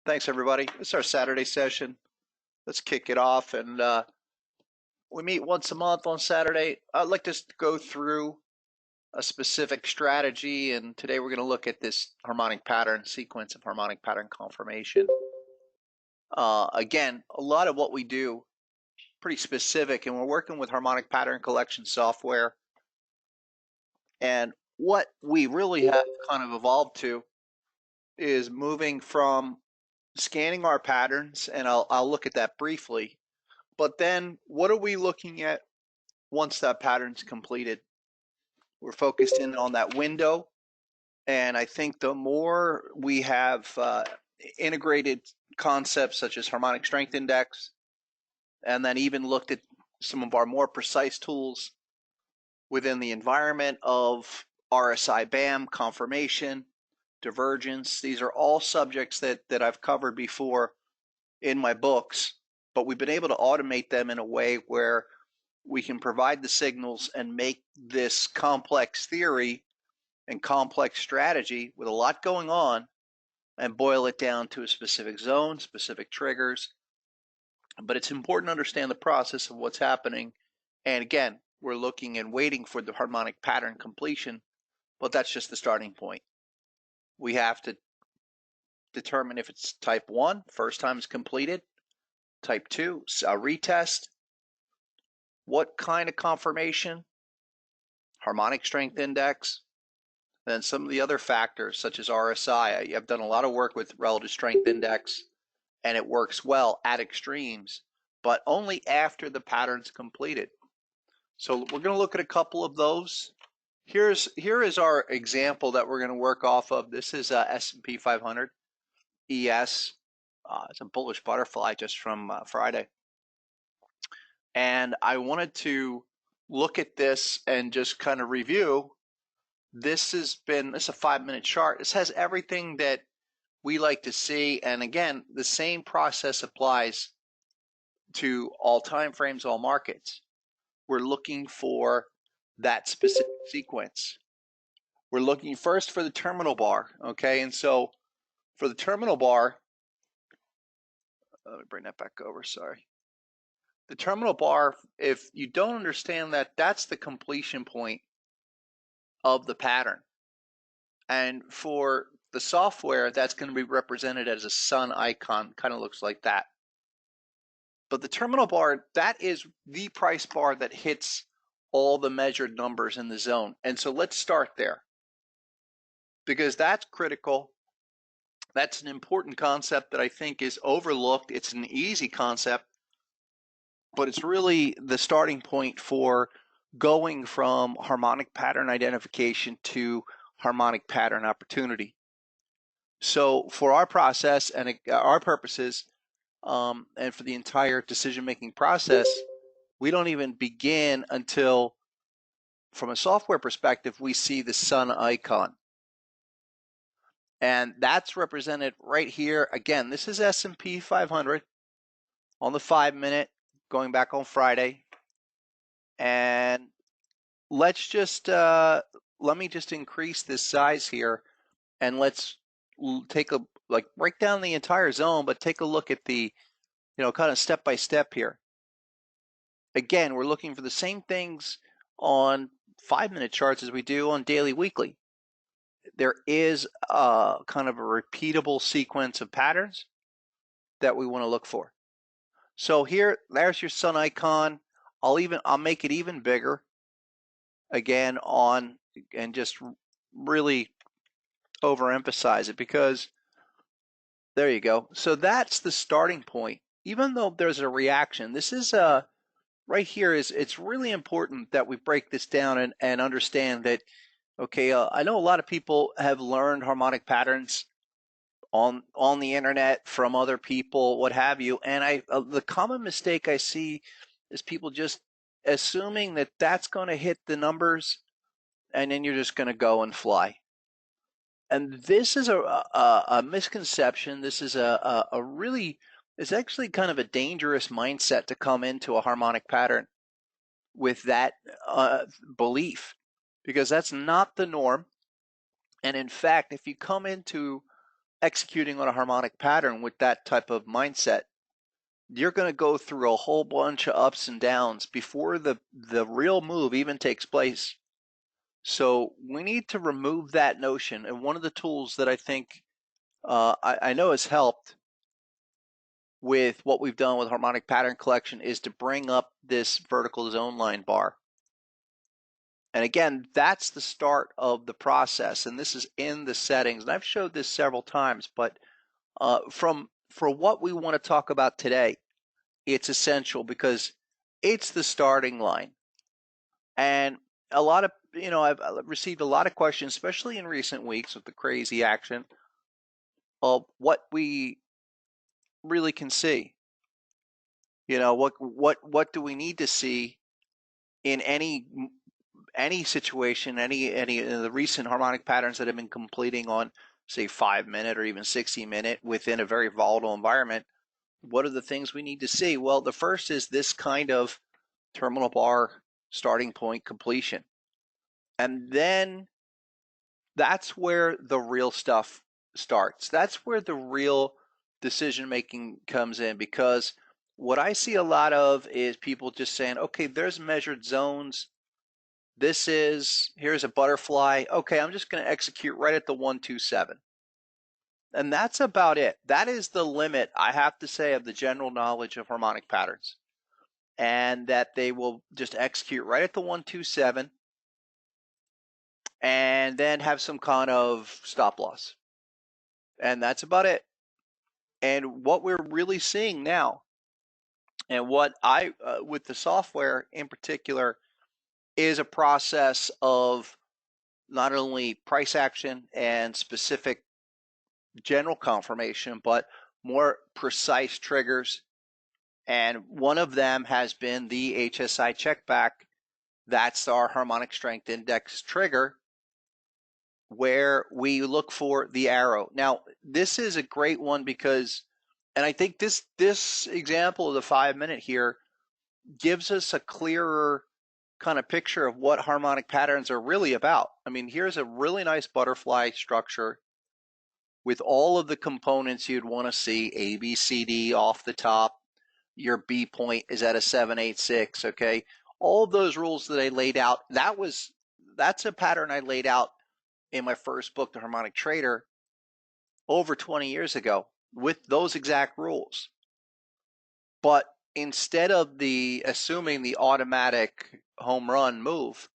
Thanks, everybody. This is our Saturday session. Let's kick it off. And we meet once a month on Saturday. I'd like to go through a specific strategy. And today we're going to look at this harmonic pattern sequence of harmonic pattern confirmation. Again, a lot of what we do pretty specific, and we're working with harmonic pattern collection software. And what we really have kind of evolved to is moving from scanning our patterns, and I'll look at that briefly. But then what are we looking at once that pattern's completed? We're focused in on that window. And I think the more we have integrated concepts such as Harmonic Strength Index, and then even looked at some of our more precise tools within the environment of RSI BAM, confirmation, divergence. These are all subjects that I've covered before in my books, but we've been able to automate them in a way where we can provide the signals and make this complex theory and complex strategy with a lot going on and boil it down to a specific zone, specific triggers. But it's important to understand the process of what's happening. And again, we're looking and waiting for the harmonic pattern completion, but that's just the starting point. We have to determine if it's type 1, first time is completed, type 2, a retest, what kind of confirmation, harmonic strength index, then some of the other factors such as RSI. I've done a lot of work with relative strength index, and it works well at extremes, but only after the pattern's completed. So we're going to look at a couple of those. Here is our example that we're going to work off of. This is S&P 500 ES. It's a bullish butterfly just from Friday. And I wanted to look at this and just kind of review. This is a 5-minute chart. This has everything that we like to see. And again, the same process applies to all time frames, all markets. We're looking for that specific sequence. We're looking first for the terminal bar, okay? And so for the terminal bar, let me bring that back over, sorry. The terminal bar, if you don't understand that, that's the completion point of the pattern. And for the software, that's going to be represented as a sun icon, kind of looks like that. But the terminal bar, that is the price bar that hits all the measured numbers in the zone. And so let's start there, because that's critical. That's an important concept that I think is overlooked. It's an easy concept, but it's really the starting point for going from harmonic pattern identification to harmonic pattern opportunity. So for our process and our purposes, and for the entire decision-making process, we don't even begin until, from a software perspective, we see the sun icon. And that's represented right here. Again, this is S&P 500 on the 5-minute, going back on Friday. And let's just, let me just increase this size here, and let's take a, break down the entire zone, but take a look at the, kind of step by step here. Again, we're looking for the same things on 5-minute charts as we do on daily, weekly. There is a kind of a repeatable sequence of patterns that we want to look for. So here, there's your sun icon. I'll make it even bigger again and just really overemphasize it, because there you go. So that's the starting point. Even though there's a reaction, this is right here it's really important that we break this down and understand that, okay, I know a lot of people have learned harmonic patterns on the internet from other people, what have you, and the common mistake I see is people just assuming that that's going to hit the numbers and then you're just going to go and fly. And this is a misconception. This is a really, it's actually kind of a dangerous mindset to come into a harmonic pattern with that belief, because that's not the norm. And in fact, if you come into executing on a harmonic pattern with that type of mindset, you're going to go through a whole bunch of ups and downs before the real move even takes place. So we need to remove that notion. And one of the tools that I think I know has helped with what we've done with harmonic pattern collection is to bring up this vertical zone line bar. And again, that's the start of the process. And this is in the settings. And I've showed this several times, but for what we want to talk about today, it's essential because it's the starting line. And a lot of, I've received a lot of questions, especially in recent weeks with the crazy action, of what we really can see. What do we need to see in any situation, any of the recent harmonic patterns that have been completing on, say, 5-minute or even 60-minute within a very volatile environment? What are the things we need to see? Well, the first is this kind of terminal bar starting point completion. And then that's where the real stuff starts. That's where the real decision making comes in, because what I see a lot of is people just saying, okay, there's measured zones. Here's a butterfly. Okay, I'm just going to execute right at the 127. And that's about it. That is the limit, I have to say, of the general knowledge of harmonic patterns. And that they will just execute right at the 127 and then have some kind of stop loss. And that's about it. And what we're really seeing now, and what with the software in particular, is a process of not only price action and specific general confirmation, but more precise triggers. And one of them has been the HSI checkback. That's our Harmonic Strength Index trigger, where we look for the arrow. Now, this is a great one because, and I think this example of the 5-minute here gives us a clearer kind of picture of what harmonic patterns are really about. I mean, here's a really nice butterfly structure with all of the components you'd want to see, A, B, C, D off the top. Your B point is at a 786, okay? All of those rules that I laid out, that's a pattern I laid out in my first book, The Harmonic Trader, over 20 years ago with those exact rules. But instead of assuming the automatic home run move,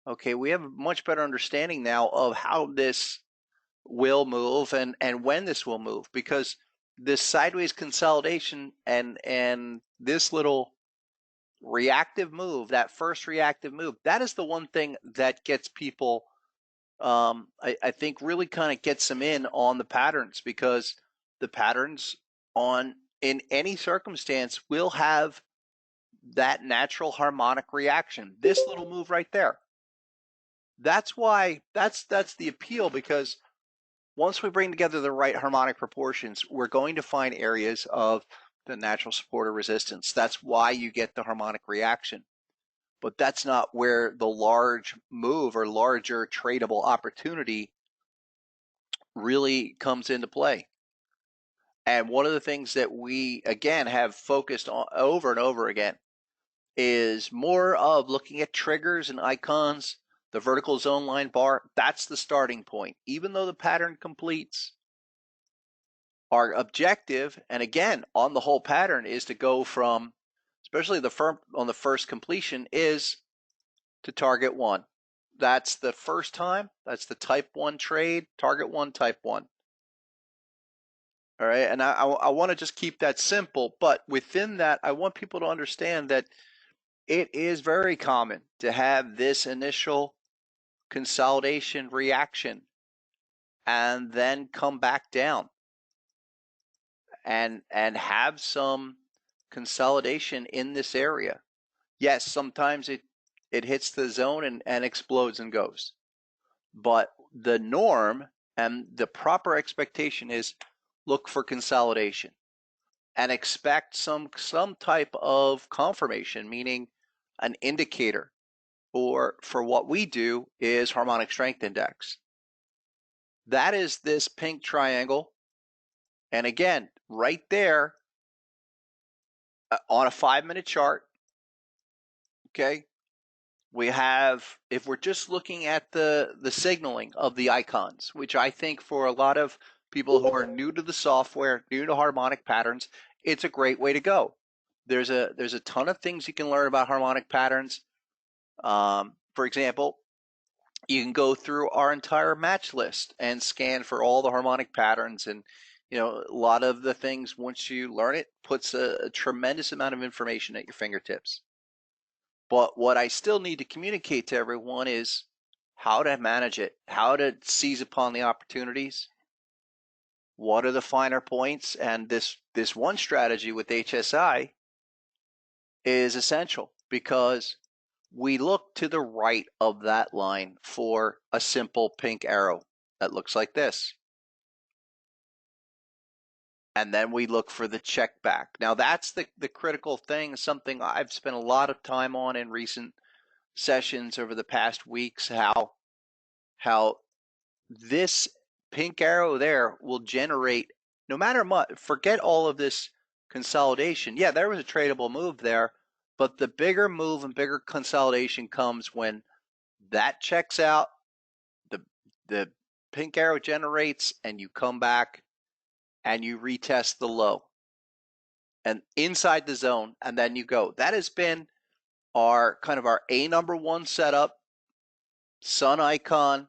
okay, we have a much better understanding now of how this will move and when this will move, because this sideways consolidation and this little reactive move, that first reactive move, that is the one thing that gets people, I think really kind of gets them in on the patterns, because the patterns in any circumstance will have that natural harmonic reaction. This little move right there. That's why that's the appeal, because once we bring together the right harmonic proportions, we're going to find areas of the natural support or resistance. That's why you get the harmonic reaction. But that's not where the large move or larger tradable opportunity really comes into play. And one of the things that we, again, have focused on over and over again is more of looking at triggers and icons. The vertical zone line bar, that's the starting point. Even though the pattern completes, our objective, and again, on the whole pattern, is to go from, especially on the first completion, is to target 1. That's the first time. That's the type 1 trade, target 1, type 1. All right, and I want to just keep that simple, but within that, I want people to understand that it is very common to have this initial consolidation reaction and then come back down and have some consolidation in this area. Yes, sometimes it hits the zone and explodes and goes. But the norm and the proper expectation is look for consolidation and expect some type of confirmation, meaning an indicator, or for what we do is harmonic strength index. That is this pink triangle. And again, right there on a 5-minute chart, okay, we have, if we're just looking at the signaling of the icons, which I think for a lot of people who are new to the software, new to harmonic patterns, it's a great way to go. There's a ton of things you can learn about harmonic patterns. For example, you can go through our entire match list and scan for all the harmonic patterns, and a lot of the things, once you learn it, puts a tremendous amount of information at your fingertips. But what I still need to communicate to everyone is how to manage it, how to seize upon the opportunities, what are the finer points, and this one strategy with HSI is essential because we look to the right of that line for a simple pink arrow that looks like this. And then we look for the check back. Now that's the critical thing, something I've spent a lot of time on in recent sessions over the past weeks, how this pink arrow there will generate, no matter what, forget all of this consolidation. Yeah, there was a tradable move there, but the bigger move and bigger consolidation comes when that checks out, the pink arrow generates, and you come back and you retest the low and inside the zone, and then you go. That has been our kind of our A#1 setup, sun icon,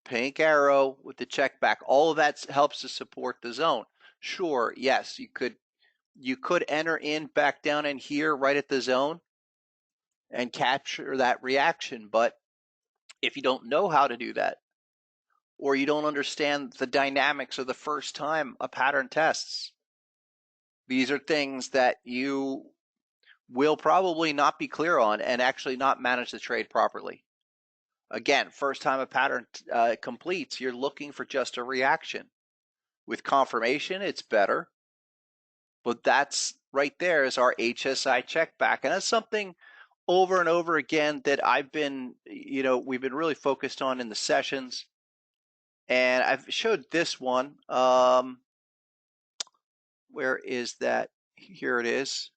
pink arrow with the check back. All of that helps to support the zone. Sure, yes, you could enter in back down in here right at the zone and capture that reaction, but if you don't know how to do that, or you don't understand the dynamics of the first time a pattern tests, these are things that you will probably not be clear on and actually not manage the trade properly. Again, first time a pattern completes, you're looking for just a reaction. With confirmation, it's better, but that's right there is our HSI check back. And that's something over and over again that we've been really focused on in the sessions. And I've showed this one. Where is that? Here it is.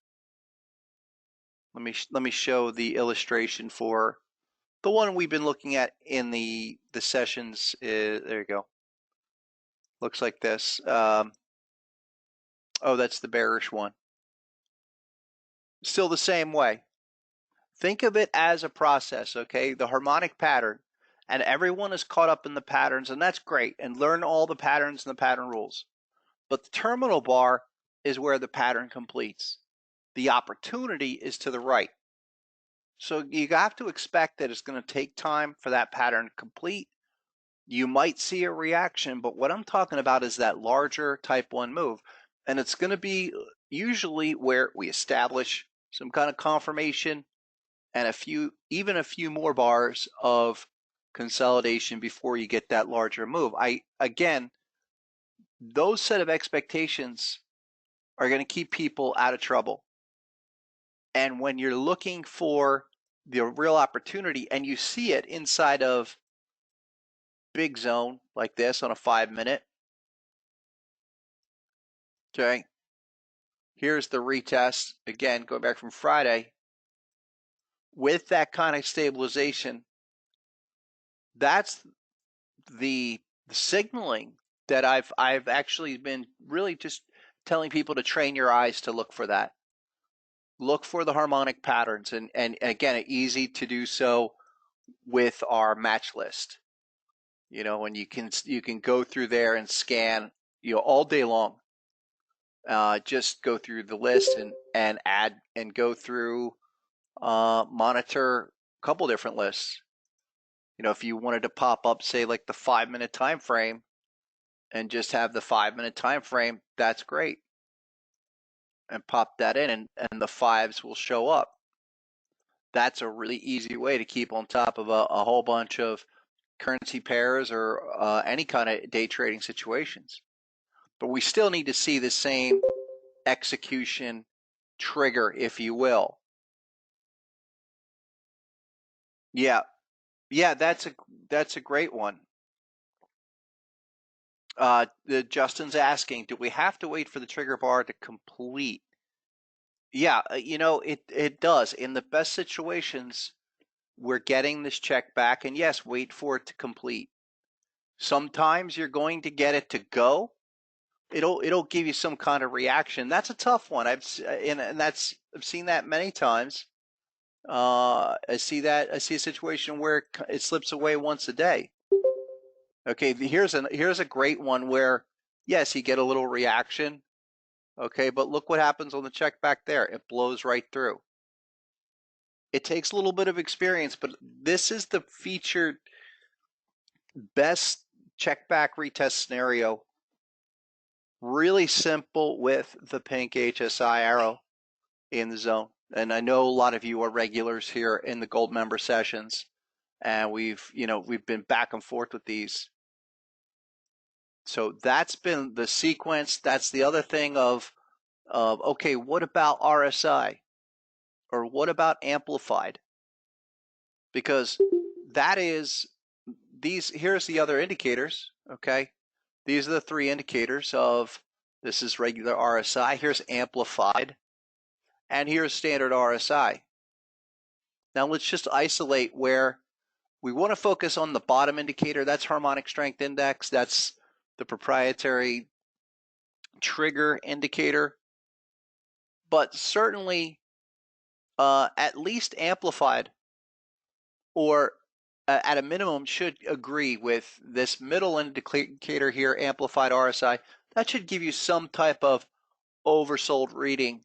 Let me show the illustration for the one we've been looking at in the sessions. There you go. Looks like this. Oh, that's the bearish one. Still the same way. Think of it as a process, okay? The harmonic pattern, and everyone is caught up in the patterns, and that's great, and learn all the patterns and the pattern rules. But the terminal bar is where the pattern completes. The opportunity is to the right. So you have to expect that it's going to take time for that pattern to complete. You might see a reaction, but what I'm talking about is that larger type 1 move. And it's going to be usually where we establish some kind of confirmation and even a few more bars of consolidation before you get that larger move. Again, those set of expectations are going to keep people out of trouble. And when you're looking for the real opportunity and you see it inside of big zone like this on a 5-minute, okay, here's the retest again, going back from Friday. With that kind of stabilization, that's the signaling that I've actually been really just telling people to train your eyes to look for that. Look for the harmonic patterns, and again, easy to do so with our match list. And you can go through there and scan, all day long. Just go through the list and add and go through, monitor a couple different lists. If you wanted to pop up, say, like the 5-minute time frame, and just have the 5-minute time frame, that's great. And pop that in, and the fives will show up. That's a really easy way to keep on top of a whole bunch of currency pairs or any kind of day trading situations. But we still need to see the same execution trigger, if you will. Yeah, that's a great one. Justin's asking, do we have to wait for the trigger bar to complete? Yeah, it does. In the best situations, we're getting this check back, and yes, wait for it to complete. Sometimes you're going to get it to go. It'll give you some kind of reaction. That's a tough one. I've seen that many times. I see a situation where it slips away once a day. Okay, here's a great one where yes, you get a little reaction. Okay, but look what happens on the check back there. It blows right through. It takes a little bit of experience, but this is the featured best check back retest scenario. Really simple with the pink HSI arrow in the zone. And I know a lot of you are regulars here in the gold member sessions, and we've been back and forth with these. So that's been the sequence. That's the other thing of okay, what about RSI? Or what about amplified? Because that is here's the other indicators, okay? These are the three indicators of this is regular RSI, here's amplified, and here's standard RSI. Now let's just isolate where we want to focus on the bottom indicator. That's Harmonic Strength Index. That's the proprietary trigger indicator. But certainly at least amplified or at a minimum should agree with this middle indicator here, amplified RSI. That should give you some type of oversold reading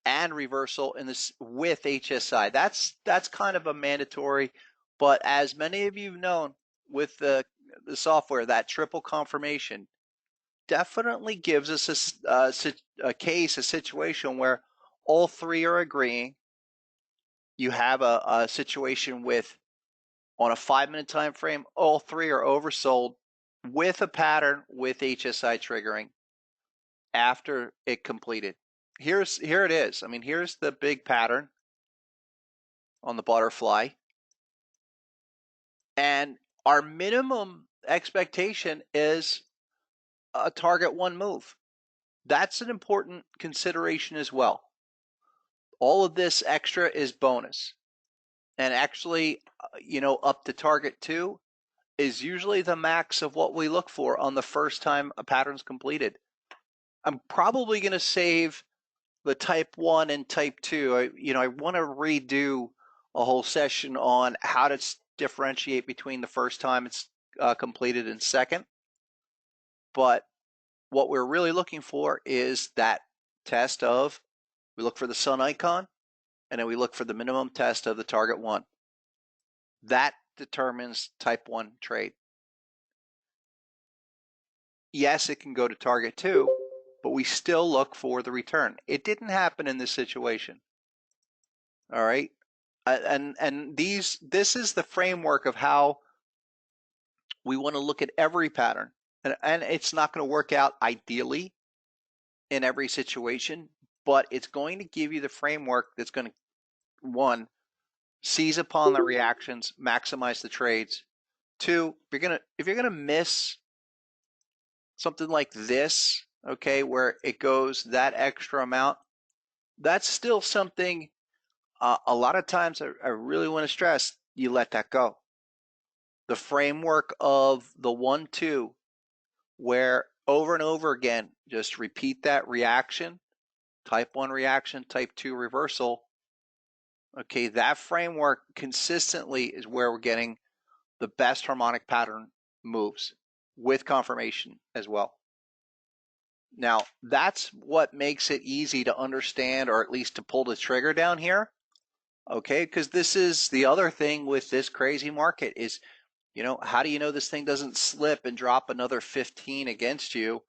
and reversal in this with HSI. That's kind of a mandatory, but as many of you have known with the software, that triple confirmation definitely gives us a case, a situation where all three are agreeing. You have a situation with on a 5-minute time frame, all three are oversold with a pattern with HSI triggering after it completed. Here it is. I mean, here's the big pattern on the butterfly. And our minimum expectation is a target one move. That's an important consideration as well. All of this extra is bonus. And actually, up to target two is usually the max of what we look for on the first time a pattern's completed. I'm probably going to save the type 1 and type 2. I want to redo a whole session on how to differentiate between the first time it's completed and second. But what we're really looking for is that test of, we look for the sun icon, and then we look for the minimum test of the target 1. That determines type 1 trade. Yes, it can go to target 2, but we still look for the return. It didn't happen in this situation. All right. And this is the framework of how we want to look at every pattern. And it's not going to work out ideally in every situation, but it's going to give you the framework that's going to, one, seize upon the reactions, maximize the trades. Two, if you're gonna miss something like this, okay, where it goes that extra amount, that's still something a lot of times I really want to stress, you let that go. The framework of the 1-2, where over and over again, just repeat that reaction, type 1 reaction, type 2 reversal. Okay, that framework consistently is where we're getting the best harmonic pattern moves with confirmation as well. Now, that's what makes it easy to understand, or at least to pull the trigger down here. Okay, because this is the other thing with this crazy market is, how do you know this thing doesn't slip and drop another 15 against you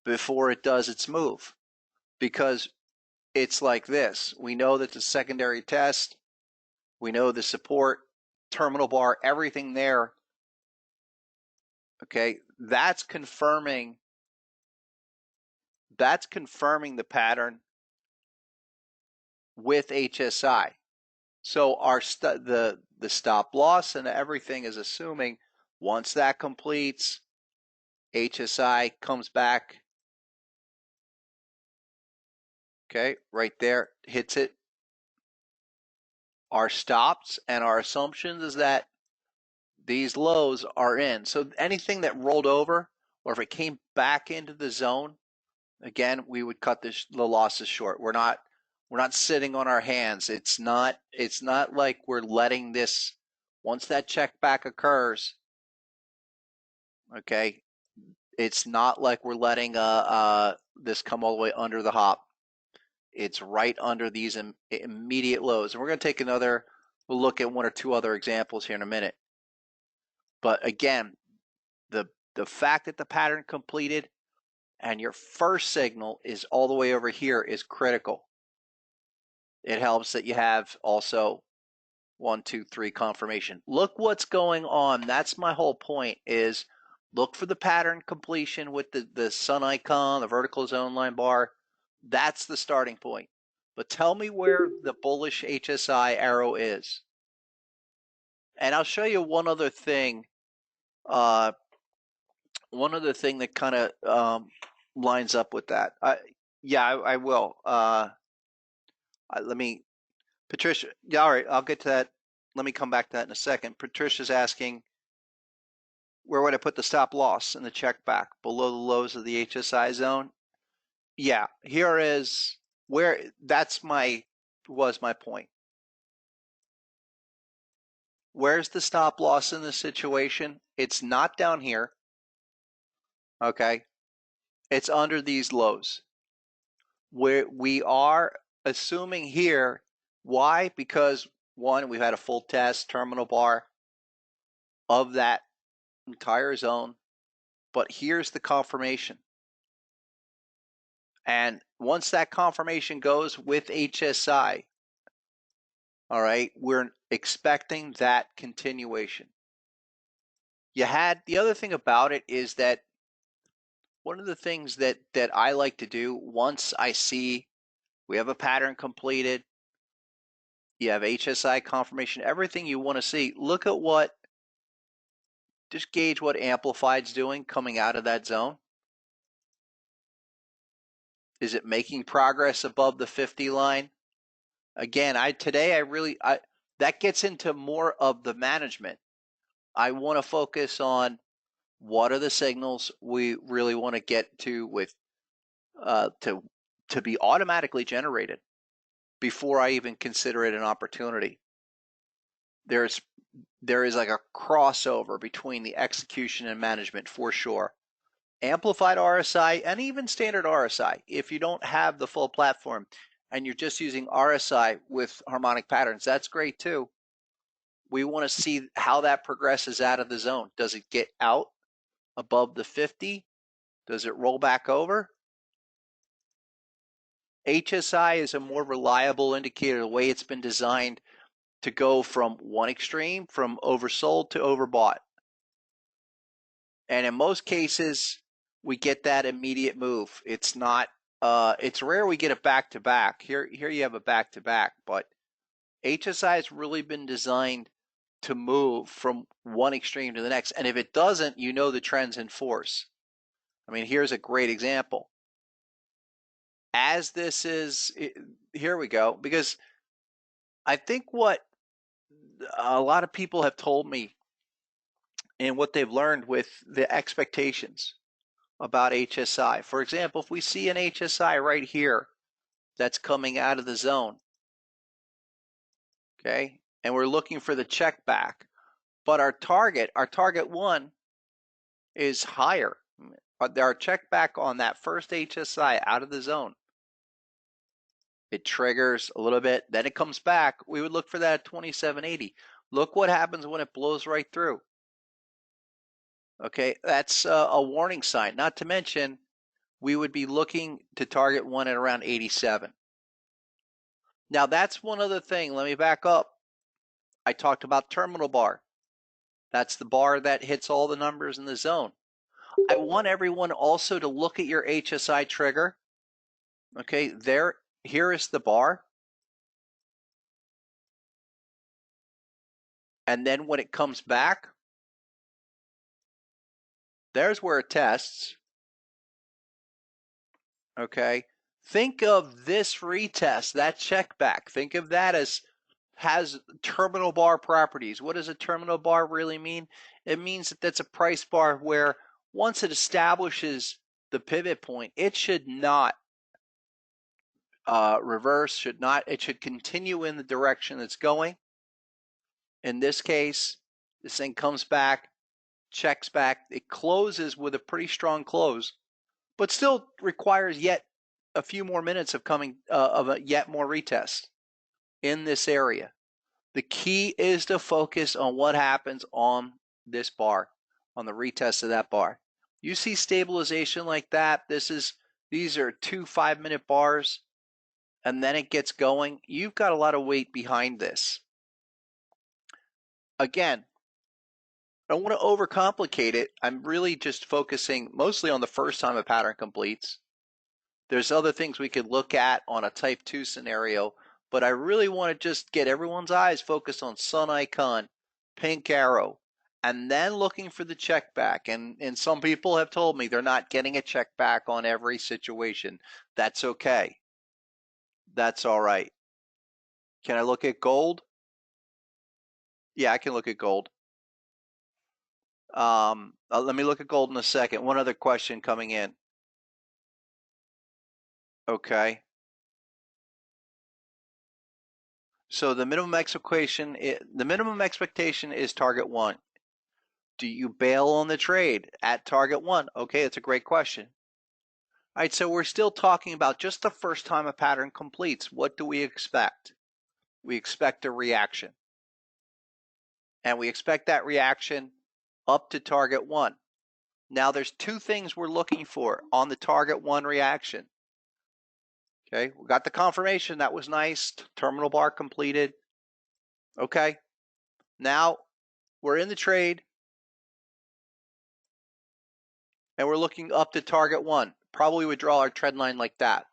before it does its move? Because it's like this. We know that the secondary test, we know the support, terminal bar, everything there. Okay, that's confirming the pattern with HSI. So the stop loss and everything is assuming once that completes, HSI comes back. Okay, right there, hits it. Our stops and our assumptions is that these lows are in. So anything that rolled over, or if it came back into the zone, again, we would cut the losses short. We're not sitting on our hands. It's not like we're letting this, once that check back occurs, okay, it's not like we're letting this come all the way under the hop. It's right under these immediate lows. And we're going to take we'll look at one or two other examples here in a minute. But again, the fact that the pattern completed and your first signal is all the way over here is critical. It helps that you have also 1, 2, 3 confirmation. Look what's going on. That's my whole point, is look for the pattern completion with the sun icon, the vertical zone line bar. That's the starting point. But tell me where the bullish HSI arrow is. And I'll show you one other thing. That kind of lines up with that. I will. Let me, Patricia. Yeah, all right. I'll get to that. Let me come back to that in a second. Patricia's asking, where would I put the stop loss in the check back? Below the lows of the HSI zone? Yeah, here is where was my point. Where's the stop loss in this situation? It's not down here. Okay. It's under these lows. Where we are assuming here, why? Because one, we've had a full test terminal bar of that entire zone, but here's the confirmation. And once that confirmation goes with HSI, all right, we're expecting that continuation. The other thing about it is that one of the things that I like to do once I see we have a pattern completed, you have HSI confirmation, everything you want to see, look at just gauge what Amplified's doing coming out of that zone. Is it making progress above the 50 line? Again, that gets into more of the management. I want to focus on what are the signals we really want to get to with to be automatically generated before I even consider it an opportunity. There is like a crossover between the execution and management for sure. Amplified RSI and even standard RSI, if you don't have the full platform and you're just using RSI with harmonic patterns, that's great too. We want to see how that progresses out of the zone. Does it get out above the 50? Does it roll back over? HSI is a more reliable indicator, the way it's been designed to go from one extreme, from oversold to overbought. And in most cases, we get that immediate move. It's not, it's rare we get a back-to-back. Here you have a back-to-back, but HSI has really been designed to move from one extreme to the next. And if it doesn't, you know the trend's in force. I mean, here's a great example. As this is, here we go, because I think what a lot of people have told me and what they've learned with the expectations about HSI. For example, if we see an HSI right here that's coming out of the zone, okay, and we're looking for the check back, but our target one is higher. Our check back on that first HSI out of the zone, it triggers a little bit, then it comes back. We would look for that at 2780. Look what happens when it blows right through. Okay, that's a warning sign. Not to mention, we would be looking to target one at around 87. Now, that's one other thing. Let me back up. I talked about terminal bar. That's the bar that hits all the numbers in the zone. I want everyone also to look at your HSI trigger. Okay, here is the bar. And then when it comes back, There's where it tests. Okay. Think of this retest, that check back. Think of that as has terminal bar properties. What does a terminal bar really mean? It means that that's a price bar where once it establishes the pivot point, it should not reverse, it should continue in the direction it's going. In this case, this thing comes back, checks back, it closes with a pretty strong close, but still requires yet a few more minutes of yet more retest in this area. The key is to focus on what happens on this bar, on the retest of that bar. You see stabilization like that. These are 2 5-minute bars, and then it gets going. You've got a lot of weight behind this. Again, I don't want to overcomplicate it. I'm really just focusing mostly on the first time a pattern completes. There's other things we could look at on a type 2 scenario, but I really want to just get everyone's eyes focused on sun icon, pink arrow, and then looking for the check back. And some people have told me they're not getting a check back on every situation. That's okay. That's all right. Can I look at gold? Yeah, I can look at gold. Let me look at gold in a second. One other question coming in. Okay. So the minimum expectation is target 1. Do you bail on the trade at target 1? Okay, that's a great question. All right, so we're still talking about just the first time a pattern completes. What do we expect? We expect a reaction. And we expect that reaction up to target 1. Now there's 2 things we're looking for on the target 1 reaction. Okay, we got the confirmation. That was nice. Terminal bar completed. Okay, now we're in the trade and we're looking up to target 1. Probably would draw our trend line like that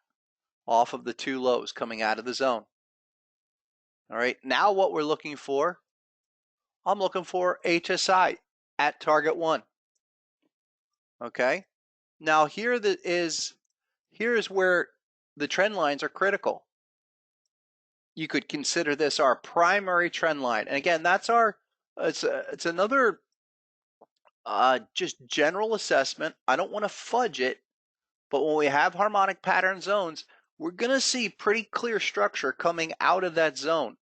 off of the 2 lows coming out of the zone. All right, now what we're looking for, I'm looking for HSI at target 1. Okay, now here is where the trend lines are critical. You could consider this our primary trend line, and again, that's it's another just general assessment. I don't want to fudge it, but when we have harmonic pattern zones, we're going to see pretty clear structure coming out of that zone.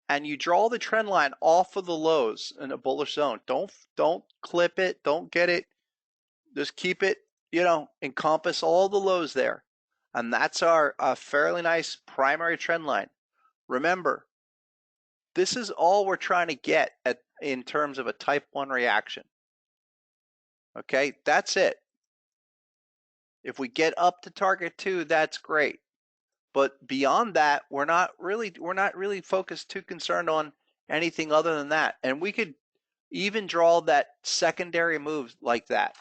And you draw the trend line off of the lows in a bullish zone. Don't clip it, don't get it. Just keep it, encompass all the lows there. And that's our fairly nice primary trend line. Remember, this is all we're trying to get in terms of a type 1 reaction. Okay, that's it. If we get up to target 2, that's great. But beyond that, we're not really focused too concerned on anything other than that. And we could even draw that secondary move like that.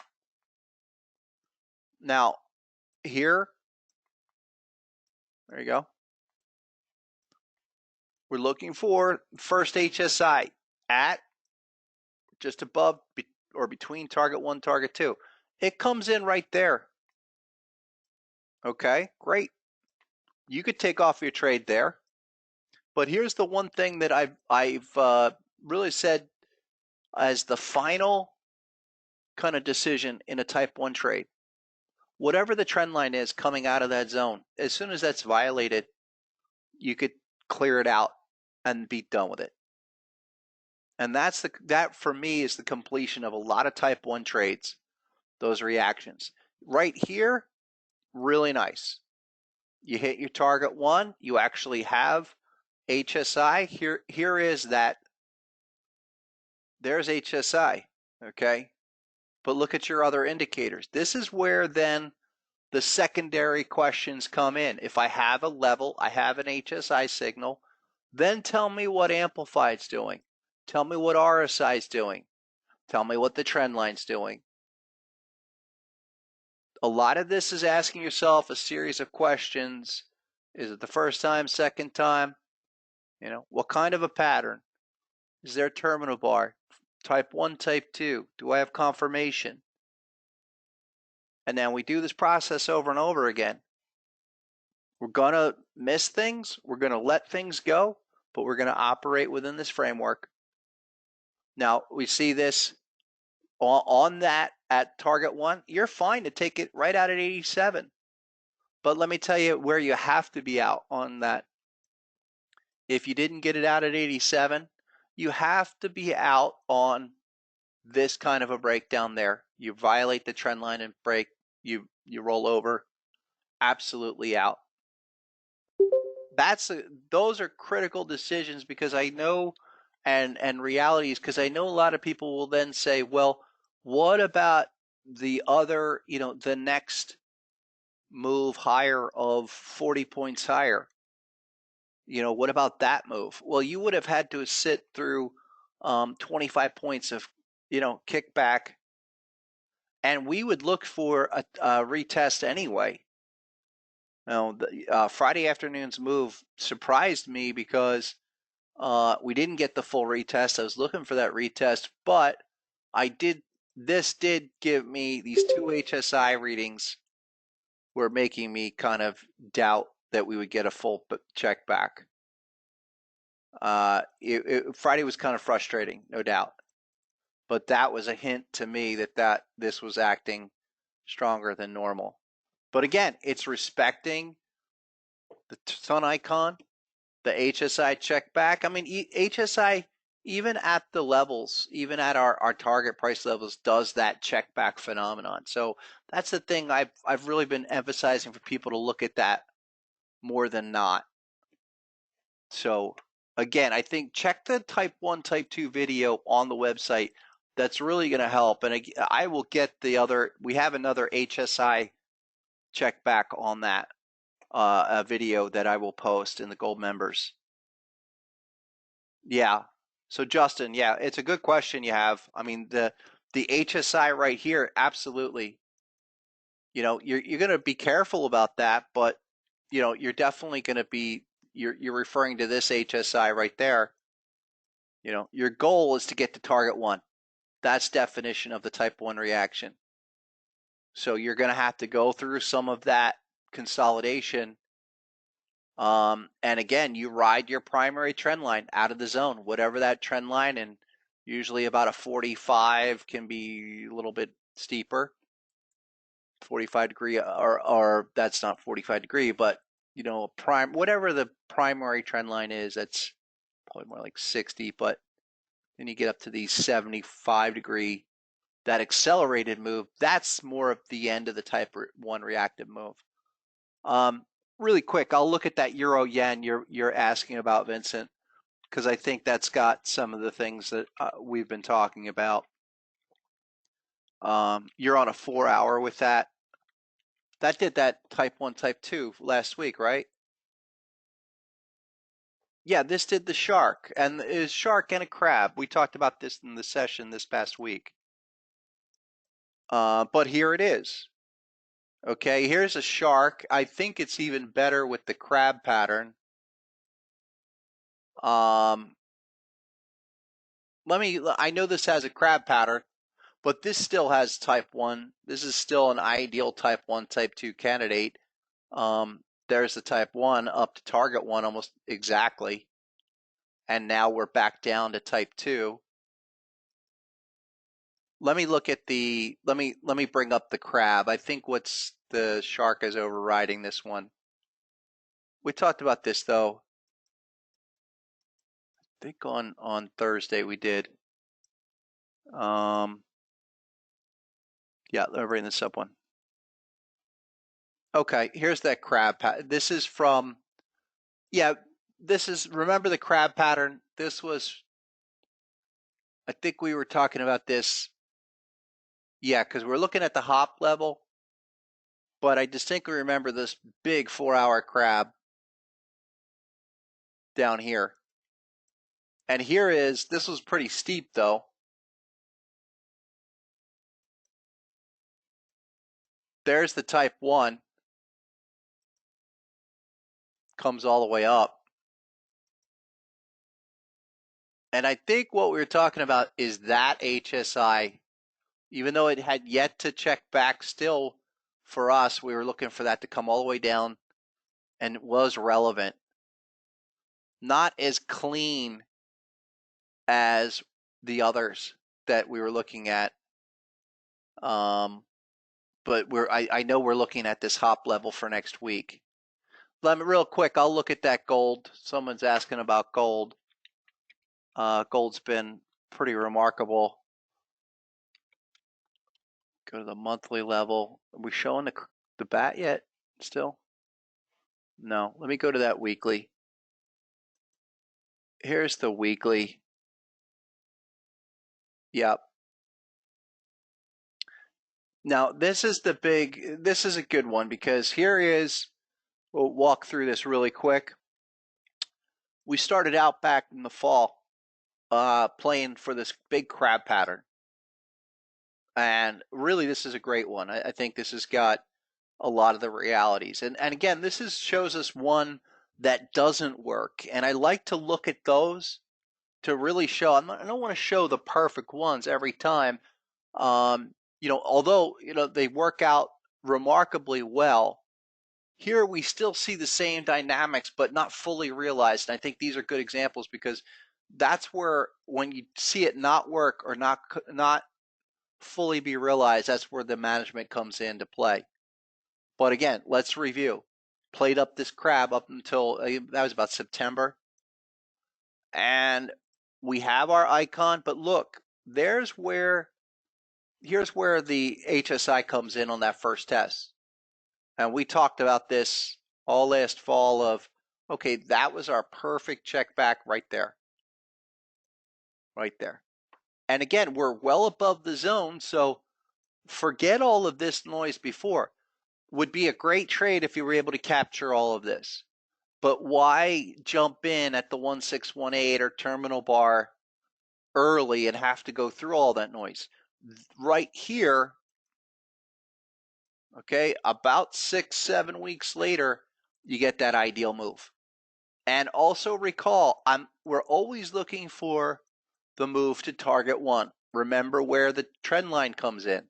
Now, here, there you go. We're looking for first HSI at just above or between target 1, target 2. It comes in right there. Okay, great. You could take off your trade there. But here's the one thing that I've really said as the final kind of decision in a type 1 trade. Whatever the trend line is coming out of that zone, as soon as that's violated, you could clear it out and be done with it. And that for me is the completion of a lot of type 1 trades, those reactions. Right here, really nice. You hit your target 1, you actually have HSI. Here is that. There's HSI, okay? But look at your other indicators. This is where then the secondary questions come in. If I have a level, I have an HSI signal, then tell me what Amplify's doing. Tell me what RSI's doing. Tell me what the trend line's doing. A lot of this is asking yourself a series of questions. Is it the first time, second time? What kind of a pattern? Is there a terminal bar? Type 1, type 2. Do I have confirmation? And then we do this process over and over again. We're going to miss things. We're going to let things go, but we're going to operate within this framework. Now, we see this on that at target 1. You're fine to take it right out at 87. But let me tell you where you have to be out on that. If you didn't get it out at 87, you have to be out on this kind of a breakdown there. You violate the trend line and break, you roll over, absolutely out. Those are critical decisions because I know, and realities, because I know a lot of people will then say, well, what about the other, the next move higher of 40 points higher? What about that move? Well, you would have had to sit through 25 points of, kickback, and we would look for a retest anyway. Now, the Friday afternoon's move surprised me because we didn't get the full retest. I was looking for that retest, but this did give me these two HSI readings were making me kind of doubt that we would get a full check back. Friday was kind of frustrating, no doubt, but that was a hint to me that this was acting stronger than normal. But again, it's respecting the sun icon, the HSI check back. I mean, HSI, even at the levels, even at our target price levels, does that check back phenomenon. So that's the thing I've really been emphasizing for people to look at that more than not. So again, I think check the type 1, type 2 video on the website. That's really going to help. And I will get we have another HSI check back on that a video that I will post in the gold members. Yeah. So Justin, yeah, it's a good question you have. I mean, the HSI right here, absolutely. You're going to be careful about that, but you're definitely going to be you're referring to this HSI right there. Your goal is to get to target 1. That's definition of the type 1 reaction. So you're going to have to go through some of that consolidation. And again, you ride your primary trend line out of the zone, whatever that trend line, and usually about a 45 can be a little bit steeper. 45 degree, or that's not 45 degree, but whatever the primary trend line is, that's probably more like 60, but then you get up to the 75 degree, that accelerated move, that's more of the end of the type 1 reactive move. Really quick, I'll look at that euro yen you're asking about, Vincent, because I think that's got some of the things that we've been talking about. You're on a 4-hour with that. That did that type 1, type 2 last week, right? Yeah, this did the shark, and is shark and a crab. We talked about this in the session this past week. But here it is. Okay, here's a shark. I think it's even better with the crab pattern. I know this has a crab pattern, but this still has type 1. This is still an ideal type 1, type 2 candidate. There's the type 1 up to target 1 almost exactly. And now we're back down to type 2. Let me look at let me bring up the crab. I think the shark is overriding this one. We talked about this though. I think on Thursday we did. Yeah, let me bring this up one. Okay, here's that crab pattern. This is from, remember the crab pattern? This was, I think we were talking about this. Yeah, because we're looking at the hop level, but I distinctly remember this big 4-hour crab down here. And this was pretty steep though. There's the type 1, comes all the way up. And I think what we were talking about is that HSI, even though it had yet to check back, still for us, we were looking for that to come all the way down, and it was relevant. Not as clean as the others that we were looking at. But I know we're looking at this hop level for next week. Let me real quick, I'll look at that gold. Someone's asking about gold. Gold's been pretty remarkable. Go to the monthly level. Are we showing the bat yet still? No, let me go to that weekly. Here's the weekly. Yep. Now this is a good one because here is, we'll walk through this really quick. We started out back in the fall playing for this big crab pattern. And really, this is a great one. I think this has got a lot of the realities. And again, this shows us one that doesn't work. And I like to look at those to really show. I don't want to show the perfect ones every time. Although they work out remarkably well, here we still see the same dynamics, but not fully realized. And I think these are good examples because that's where, when you see it not work or not fully be realized, that's where the management comes into play. But again, let's review. Played up this crab up until that was about September. And we have our icon, but look, here's where the HSI comes in on that first test. And we talked about this all last fall of, okay, that was our perfect check back right there. Right there. And again, we're well above the zone, so forget all of this noise before. Would be a great trade if you were able to capture all of this. But why jump in at the 1618 or terminal bar early and have to go through all that noise? Right here, okay, about 6-7 weeks later, you get that ideal move. And also recall, we're always looking for the move to target 1. Remember where the trend line comes in.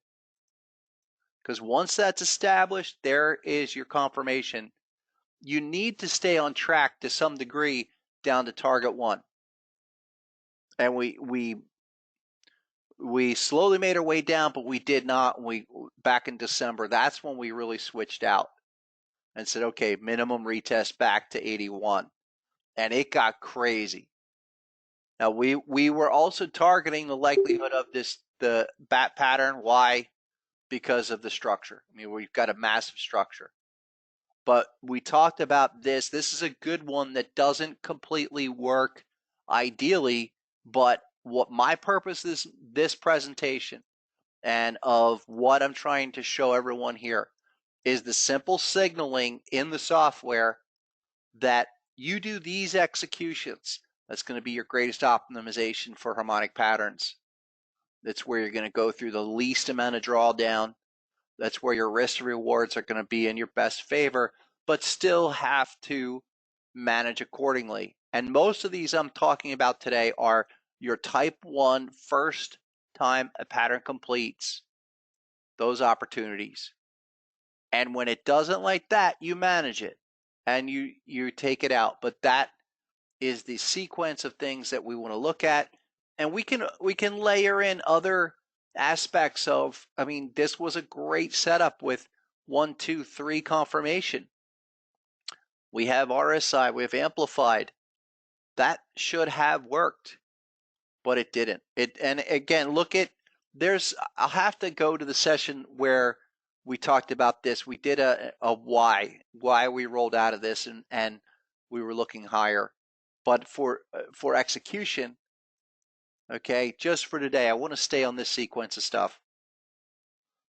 Because once that's established, there is your confirmation. You need to stay on track to some degree down to target 1. And we slowly made our way down, but we did not. Back in December, that's when we really switched out and said, okay, minimum retest back to 81. And it got crazy. Now we were also targeting the likelihood of the bat pattern. Why? Because of the structure. I mean, we've got a massive structure. But we talked about this. This is a good one that doesn't completely work ideally, but what my purpose is this presentation and of what I'm trying to show everyone here is the simple signaling in the software that you do these executions. That's going to be your greatest optimization for harmonic patterns. That's where you're going to go through the least amount of drawdown. That's where your risk rewards are going to be in your best favor, but still have to manage accordingly. And most of these I'm talking about today are your type 1 first time a pattern completes those opportunities. And when it doesn't like that, you manage it and you take it out. But that is the sequence of things that we want to look at. And we can layer in other aspects of, I mean, this was a great setup with 1, 2, 3 confirmation. We have RSI, we have amplified. That should have worked, but it didn't. And again, I'll have to go to the session where we talked about this. We did a why we rolled out of this and we were looking higher. But for execution, okay, just for today, I want to stay on this sequence of stuff.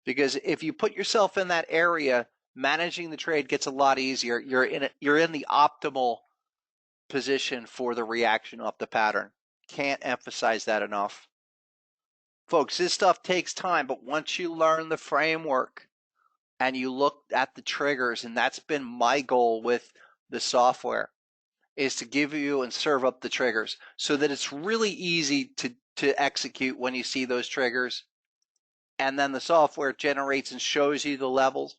Because if you put yourself in that area, managing the trade gets a lot easier. You're in the optimal position for the reaction of the pattern. Can't emphasize that enough. Folks, this stuff takes time, but once you learn the framework and you look at the triggers, and that's been my goal with the software, is to give you and serve up the triggers so that it's really easy to execute when you see those triggers. And then the software generates and shows you the levels.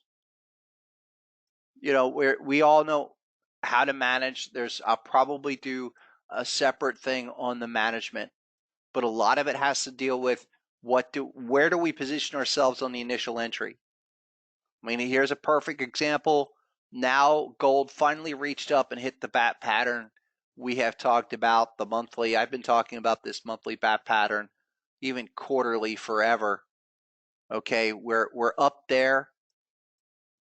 You know, we all know how to manage. I'll probably do a separate thing on the management, but a lot of it has to deal with where do we position ourselves on the initial entry. I mean, here's a perfect example. Now gold finally reached up and hit the bat pattern. We have talked about the monthly. I've been talking about this monthly bat pattern, even quarterly forever. Okay, we're up there.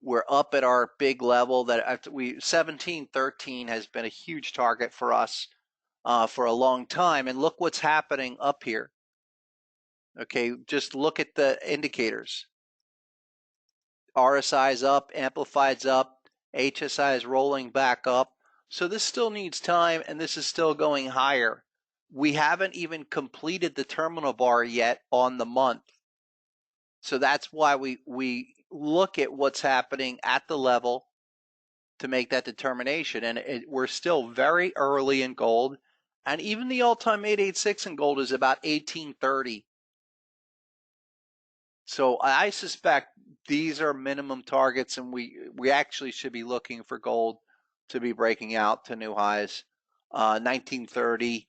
We're up at our big level that 1713 has been a huge target for us for a long time. And look what's happening up here. Okay, just look at the indicators. RSI is up, amplified's up, HSI is rolling back up. So this still needs time, and this is still going higher. We haven't even completed the terminal bar yet on the month. So that's why we look at what's happening at the level to make that determination. And we're still very early in gold. And even the all-time 886 in gold is about 1830. So I suspect these are minimum targets, and we actually should be looking for gold to be breaking out to new highs. 1930,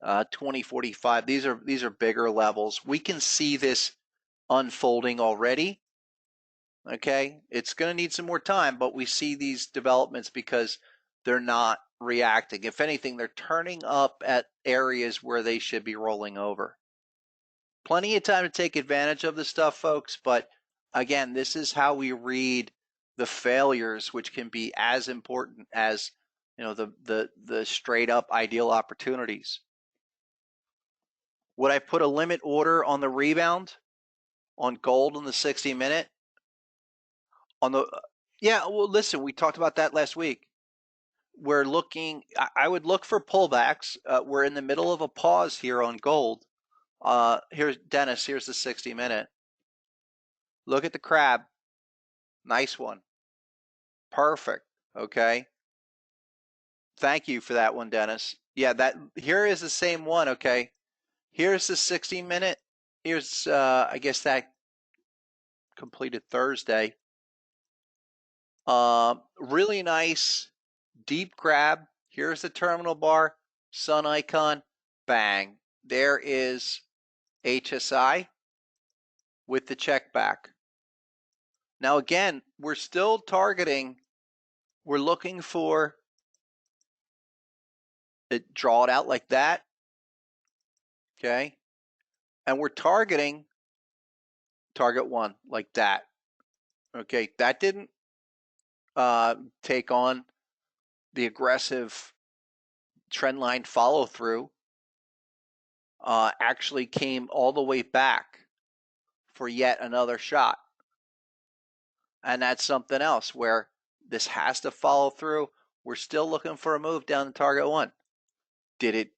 2045. These are bigger levels. We can see this unfolding already. Okay, it's going to need some more time, but we see these developments because they're not reacting. If anything, they're turning up at areas where they should be rolling over. Plenty of time to take advantage of this stuff, folks, but again, this is how we read the failures, which can be as important as, you know, the straight up ideal opportunities. Would I put a limit order on the rebound on gold in the 60-minute? On the Yeah, well, listen, we talked about that last week. We're looking. I would look for pullbacks. We're in the middle of a pause here on gold. Here's Dennis. Here's the 60-minute. Look at the crab. Nice one. Perfect. Okay. Thank you for that one, Dennis. Yeah, that here is the same one. Okay. Here's the 60-minute. Here's I guess that completed Thursday. Really nice deep grab. Here's the terminal bar, sun icon, bang. There is HSI with the check back. Now again, we're still targeting, we're looking for it, draw it out like that. Okay. And we're targeting target one like that. Okay. That didn't take on the aggressive trend line follow through. Actually came all the way back for yet another shot. And that's something else where this has to follow through. We're still looking for a move down to target one. Did it?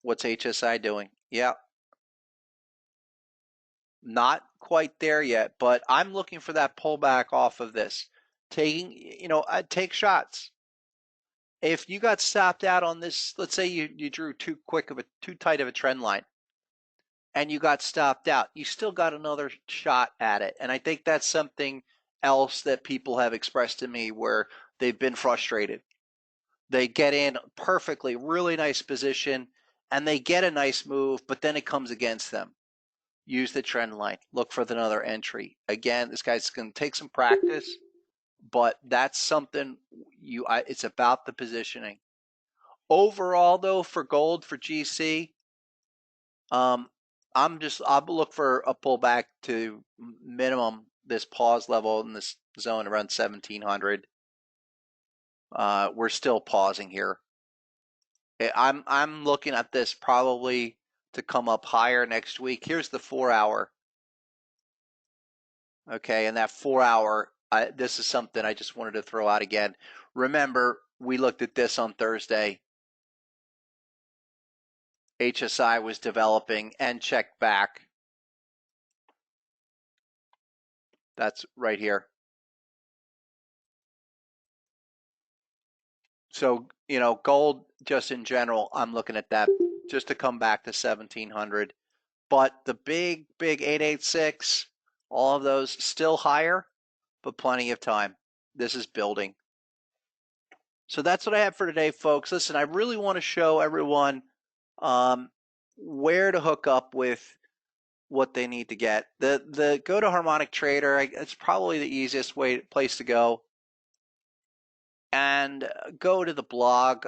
What's HSI doing? Yeah. Not quite there yet, but I'm looking for that pullback off of this. Taking, you know, take shots. If you got stopped out on this, let's say you drew too tight of a trend line and you got stopped out, you still got another shot at it. And I think that's something else that people have expressed to me where they've been frustrated. They get in perfectly, really nice position, and they get a nice move, but then it comes against them. Use the trend line. Look for another entry. Again, this guy's going to take some practice, but that's something it's about the positioning. Overall, though, for gold, for GC, I'll look for a pullback to minimum this pause level in this zone around 1700. We're still pausing here. I'm looking at this probably to come up higher next week. Here's the 4-hour. Okay, and that 4-hour, this is something I just wanted to throw out again. Remember, we looked at this on Thursday. HSI was developing and checked back. That's right here. So, gold just in general, I'm looking at that just to come back to 1700. But the big 886, all of those still higher, but plenty of time. This is building. So that's what I have for today, folks. Listen, I really want to show everyone um, where to hook up with what they need to get. The go to Harmonic Trader. It's probably the easiest place to go, and go to the blog.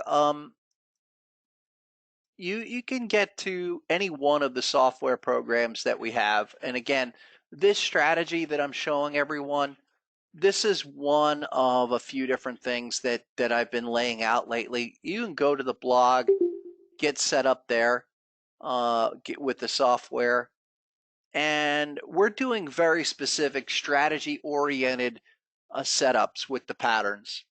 You can get to any one of the software programs that we have, and again, this strategy that I'm showing everyone, this is one of a few different things that I've been laying out lately. You can go to the blog, get set up there, get with the software, and we're doing very specific strategy-oriented setups with the patterns.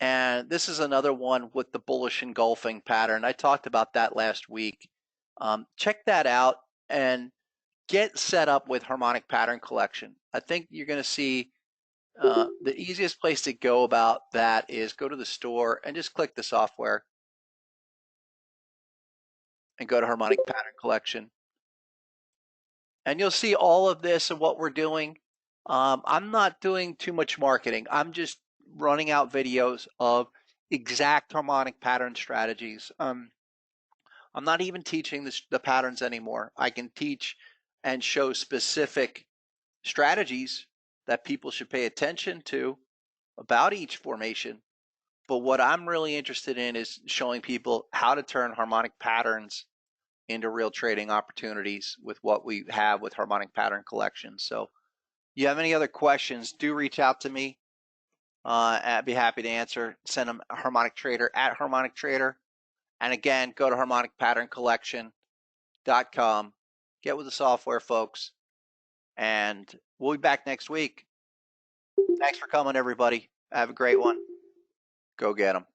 And this is another one with the bullish engulfing pattern. I talked about that last week. Check that out and get set up with Harmonic Pattern Collection. I think you're going to see the easiest place to go about that is go to the store and just click the software and go to Harmonic Pattern Collection. And you'll see all of this and what we're doing. I'm not doing too much marketing. I'm just running out videos of exact harmonic pattern strategies. I'm not even teaching the patterns anymore. I can teach and show specific strategies that people should pay attention to about each formation. But what I'm really interested in is showing people how to turn harmonic patterns into real trading opportunities with what we have with Harmonic Pattern Collection. So, you have any other questions, do reach out to me. I'd be happy to answer. Send them Harmonic Trader at Harmonic Trader. And again, go to harmonicpatterncollection.com. Get with the software, folks. And we'll be back next week. Thanks for coming, everybody. Have a great one. Go get them.